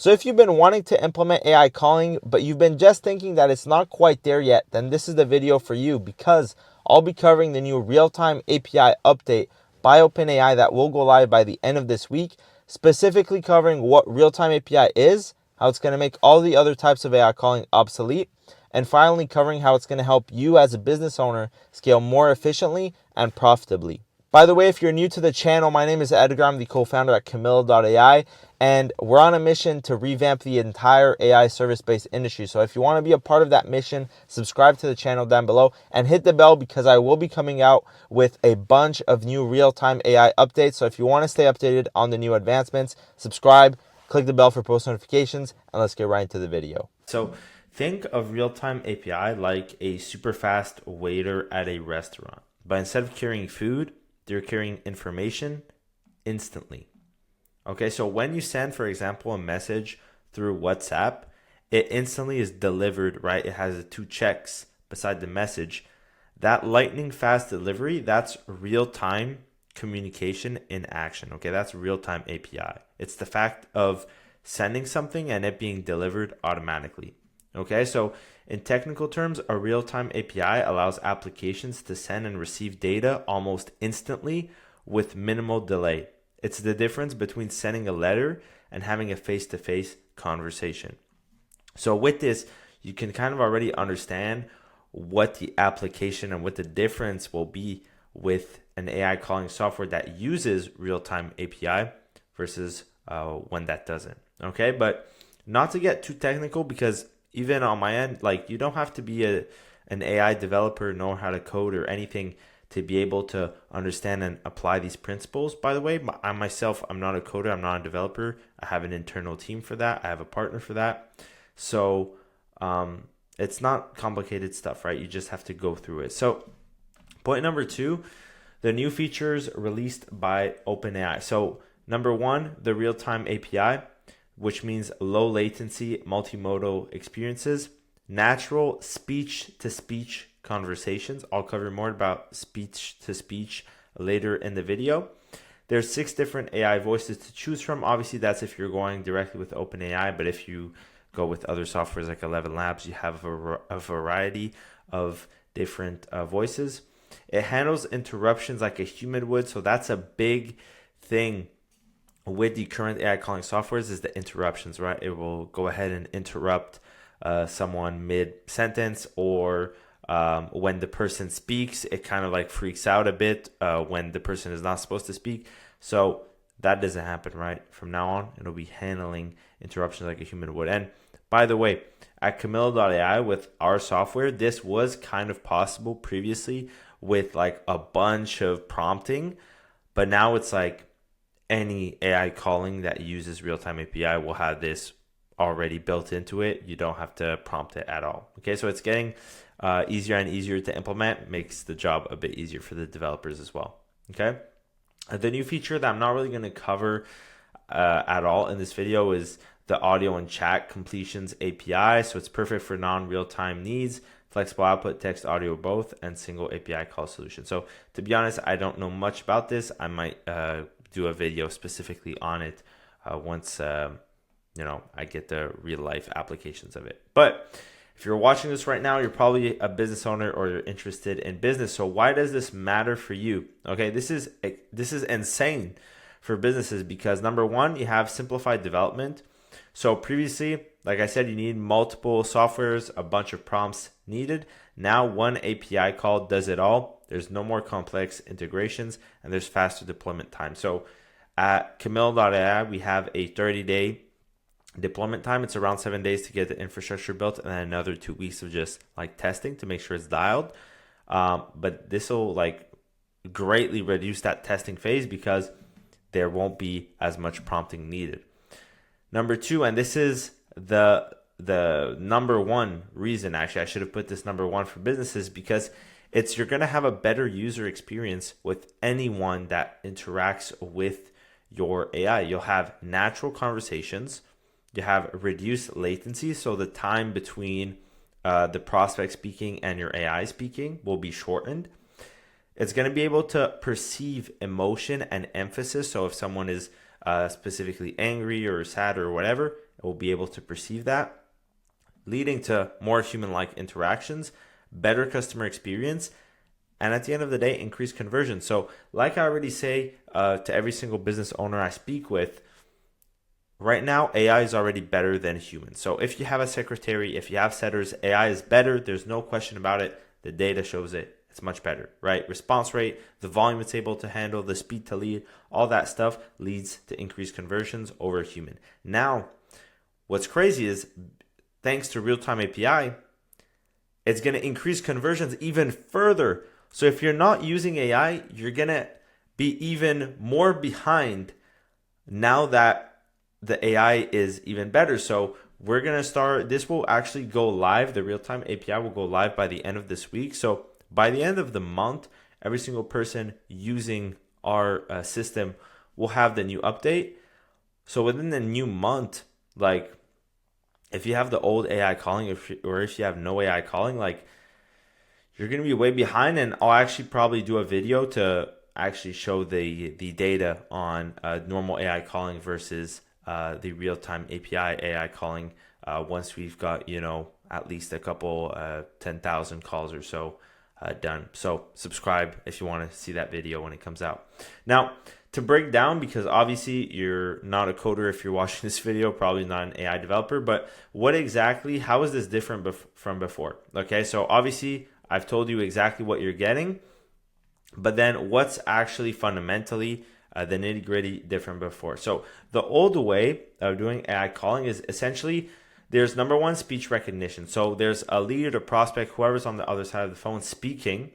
So if you've been wanting to implement AI calling, but you've been just thinking that it's not quite there yet, then this is the video for you, because I'll be covering the new real-time API update by OpenAI that will go live by the end of this week, specifically covering what real-time API is, how it's going to make all the other types of AI calling obsolete, and finally covering how it's going to help you as a business owner scale more efficiently and profitably. By the way, if you're new to the channel, my name is Edgar. I'm the co-founder at Camilla.ai, and we're on a mission to revamp the entire AI service-based industry. So if you want to be a part of that mission, subscribe to the channel down below and hit the bell, because I will be coming out with a bunch of new real-time AI updates. So if you want to stay updated on the new advancements, subscribe, click the bell for post notifications, and let's get right into the video. So think of real-time API like a super fast waiter at a restaurant, but instead of carrying food, they're carrying information instantly. Okay, so when you send, for example, a message through WhatsApp, it instantly is delivered, right? It has the 2 checks beside the message. That lightning fast delivery, that's real-time communication in action. Okay, that's real-time API. It's the fact of sending something and it being delivered automatically. Okay, so in technical terms, a real-time API allows applications to send and receive data almost instantly with minimal delay. It's the difference between sending a letter and having a face-to-face conversation. So with this, you can kind of already understand what the application and what the difference will be with an AI calling software that uses real-time API versus one that doesn't. Okay, but not to get too technical, because even on my end, like, you don't have to be an AI developer, know how to code or anything to be able to understand and apply these principles. By the way, I myself, I'm not a coder, I'm not a developer. I have an internal team for that. I have a partner for that. So it's not complicated stuff, right? You just have to go through it. So point number 2, the new features released by OpenAI. So number 1, the real-time API, which means low latency multimodal experiences, natural speech-to-speech conversations. I'll cover more about speech-to-speech later in the video. There's 6 different AI voices to choose from. Obviously, that's if you're going directly with OpenAI, but if you go with other softwares like 11 Labs, you have a variety of different voices. It handles interruptions like a human would, so that's a big thing with the current AI calling softwares, is the interruptions, right? It will go ahead and interrupt someone mid-sentence, or when the person speaks, it kind of like freaks out a bit when the person is not supposed to speak. So that doesn't happen, right? From now on, it'll be handling interruptions like a human would. And by the way, at Camilla.ai, with our software, this was kind of possible previously with like a bunch of prompting, but now it's like any AI calling that uses real-time API will have this already built into it. You don't have to prompt it at all. Okay, so it's getting easier and easier to implement, makes the job a bit easier for the developers as well. Okay, the new feature that I'm not really going to cover at all in this video is the audio and chat completions API. So it's perfect for non-real-time needs, flexible output, text, audio, both, and single API call solution. So to be honest, I don't know much about this. I might do a video specifically on it once I get the real life applications of it. But if you're watching this right now, you're probably a business owner or you're interested in business. So why does this matter for you? Okay, this is insane for businesses, because number 1, you have simplified development. So previously, like I said, you need multiple softwares, a bunch of prompts needed. Now one API call does it all. There's no more complex integrations, and there's faster deployment time. So at Camilla.ai, we have a 30-day deployment time. It's around 7 days to get the infrastructure built, and then another 2 weeks of just like testing to make sure it's dialed. But this will like greatly reduce that testing phase, because there won't be as much prompting needed. Number 2, and this is the number 1 reason, actually I should have put this number 1 for businesses, because you're going to have a better user experience with anyone that interacts with your AI. You'll have natural conversations. You have reduced latency, so the time between the prospect speaking and your AI speaking will be shortened. It's going to be able to perceive emotion and emphasis. So if someone is specifically angry or sad or whatever, it will be able to perceive that, leading to more human-like interactions, better customer experience, and at the end of the day, increase conversion. So like I already say to every single business owner I speak with, right now, AI is already better than humans. So if you have a secretary, if you have setters, AI is better. There's no question about it. The data shows it. It's much better, right? Response rate, the volume it's able to handle, the speed to lead, all that stuff leads to increased conversions over a human. Now, what's crazy is thanks to real-time API, it's going to increase conversions even further. So if you're not using AI, you're going to be even more behind now that the AI is even better. So we're going to start, this will actually go live. The real-time API will go live by the end of this week. So by the end of the month, every single person using our system will have the new update. So within the new month, like if you have the old AI calling, or if you have no AI calling, like you're going to be way behind. And I'll actually probably do a video to actually show the data on normal AI calling versus the real-time API AI calling once we've got, at least a couple 10,000 calls or so done. So subscribe if you want to see that video when it comes out. Now, to break down, because obviously you're not a coder if you're watching this video, probably not an AI developer, but how is this different from before? Okay, so obviously I've told you exactly what you're getting, but then what's actually fundamentally the nitty-gritty different before? So the old way of doing AI calling is essentially there's number one, speech recognition. So there's a lead or prospect, whoever's on the other side of the phone speaking.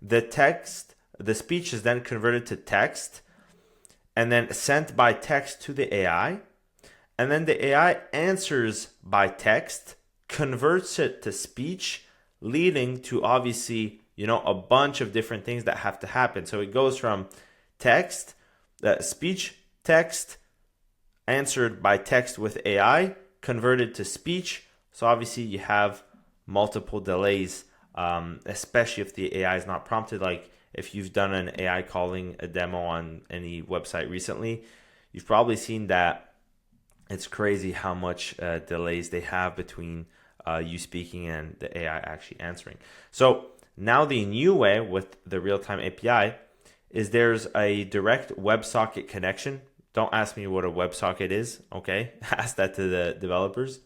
The speech is then converted to text and then sent by text to the AI. And then the AI answers by text, converts it to speech, leading to obviously, a bunch of different things that have to happen. So it goes from text, speech, text, answered by text with AI, converted to speech. So obviously you have multiple delays, especially if the AI is not prompted. Like if you've done an AI calling a demo on any website recently, you've probably seen that it's crazy how much delays they have between you speaking and the AI actually answering. So now the new way with the real-time API is there's a direct WebSocket connection. Don't ask me what a WebSocket is, okay? Ask that to the developers.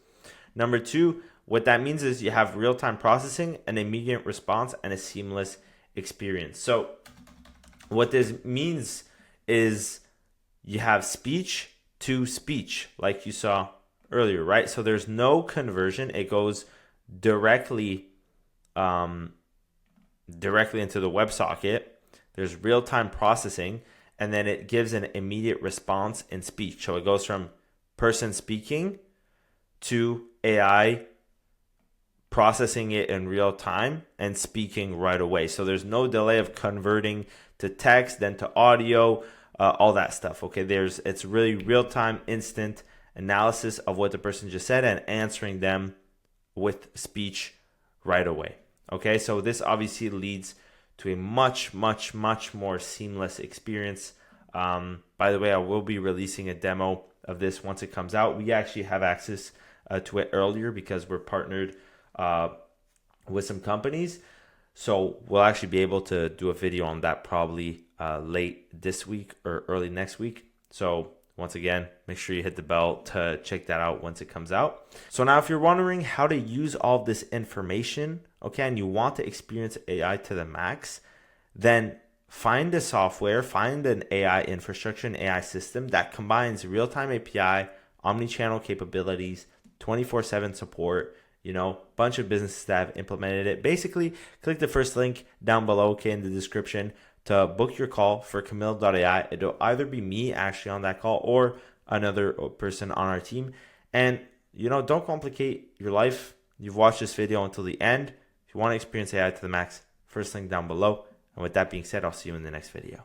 Number two, what that means is you have real-time processing, an immediate response, and a seamless experience. So what this means is you have speech to speech, like you saw earlier, right? So there's no conversion. It goes directly into the WebSocket. There's real-time processing, and then it gives an immediate response in speech. So it goes from person speaking to AI processing it in real time and speaking right away. So there's no delay of converting to text, then to audio, all that stuff. Okay, it's really real-time, instant analysis of what the person just said and answering them with speech right away. Okay, so this obviously leads to a much, much, much more seamless experience. By the way, I will be releasing a demo of this once it comes out. We actually have access to it earlier because we're partnered with some companies. So we'll actually be able to do a video on that probably late this week or early next week. So once again, make sure you hit the bell to check that out once it comes out. So now if you're wondering how to use all this information, okay, and you want to experience AI to the max, then find a software, find an AI infrastructure, an AI system that combines real-time API, omni-channel capabilities, 24/7 support, bunch of businesses that have implemented it. Basically, click the first link down below, okay, in the description to book your call for Camille.ai. It'll either be me actually on that call or another person on our team. And, don't complicate your life. You've watched this video until the end. If you want to experience AI to the max, first link down below. And with that being said, I'll see you in the next video.